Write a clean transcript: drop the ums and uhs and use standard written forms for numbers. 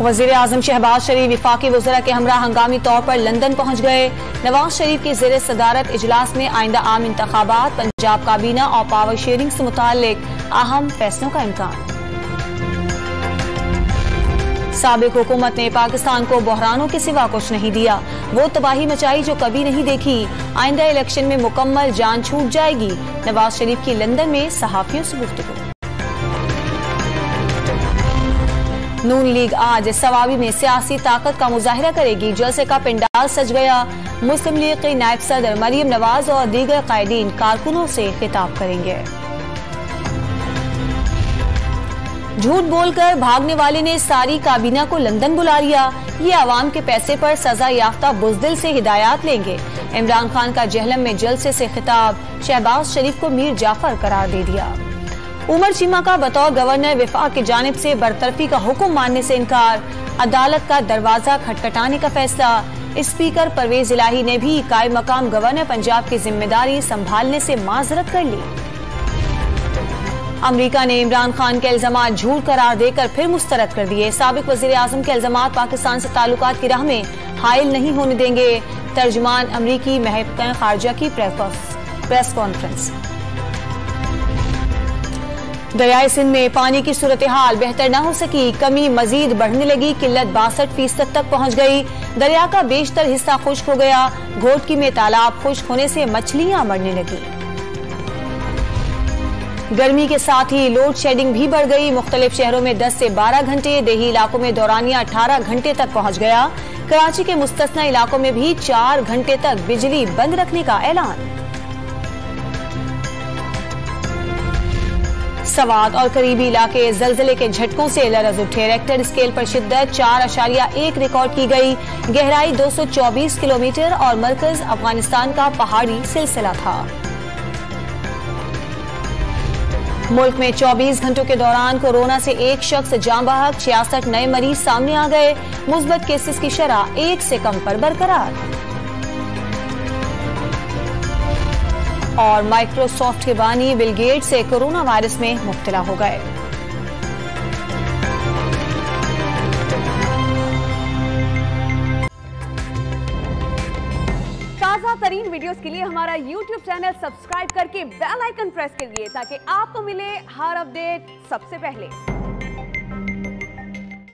वजीर आजम शहबाज शरीफ विफाकी वज़रा के हमरा हंगामी तौर पर लंदन पहुंच गए। नवाज शरीफ की ज़ेर सदारत इजलास में आइंदा आम इंतखाबात, पंजाब काबीना और पावर शेयरिंग से मुताल्लिक अहम फैसलों का इम्कान। साबिक हुकूमत ने पाकिस्तान को बहरानों के सिवा कुछ नहीं दिया, वो तबाही मचाई जो कभी नहीं देखी। आइंदा इलेक्शन में मुकम्मल जान छूट जाएगी। नवाज शरीफ की लंदन में सहाफियों से गुफ्तगू। नून लीग आज सवाबी में सियासी ताकत का मुजाहिरा करेगी। जलसे का पंडाल सज गया। मुस्लिम लीग के नायब सदर मरियम नवाज और दीगर कायदीन कारकुनों से खिताब करेंगे। झूठ बोलकर भागने वाले ने सारी काबीना को लंदन बुला लिया। ये आवाम के पैसे पर सजा याफ्ता बुज़दिल से हिदायत लेंगे। इमरान खान का जहलम में जलसे से खिताब। शहबाज शरीफ को मीर जाफर करार दे दिया। उमर चीमा का बतौर गवर्नर विफाक की जानिब से बरतरफी का हुक्म मानने से इनकार। अदालत का दरवाजा खटखटाने का फैसला। स्पीकर परवेज इलाही ने भी कायम मकाम गवर्नर पंजाब की जिम्मेदारी संभालने से माजरत कर ली। अमरीका ने इमरान खान के इल्जामात झूठ करार देकर फिर मुस्तरद कर दिए। साबिक वजीर आजम के इल्जामात पाकिस्तान से ताल्लुकात की राह में हाइल नहीं होने देंगे। तर्जुमान अमरीकी महकमा खारजा की प्रेस कॉन्फ्रेंस। दरियाए सिंध में पानी की सूरत हाल बेहतर न हो सकी। कमी मजीद बढ़ने लगी। किल्लत 62% तक पहुंच गई। दरिया का बेशतर हिस्सा खुश्क हो गया। घोटकी में तालाब खुश्क होने से मछलियां मरने लगी। गर्मी के साथ ही लोड शेडिंग भी बढ़ गई। मुख्तलिफ शहरों में 10 से 12 घंटे, देही इलाकों में दौरानिया 18 घंटे तक पहुंच गया। कराची के मुस्तस्ना इलाकों में भी 4 घंटे तक बिजली बंद रखने का ऐलान। सवात और करीबी इलाके जलजले के झटकों से लरज उठे। रेक्टर स्केल पर शिद्दत 4.1 रिकॉर्ड की गई। गहराई 224 किलोमीटर और मरकज अफगानिस्तान का पहाड़ी सिलसिला था। मुल्क में 24 घंटों के दौरान कोरोना से एक शख्स जाँ बहक। 66 नए मरीज सामने आ गए। मुस्बत केसेस की शरह 1 से कम पर बरकरार। और माइक्रोसॉफ्ट के बानी बिल गेट्स से कोरोना वायरस में मुब्तला हो गए। ताज़ा तरीन वीडियोस के लिए हमारा YouTube चैनल सब्सक्राइब करके बेल आइकन प्रेस करिए ताकि आपको मिले हर अपडेट सबसे पहले।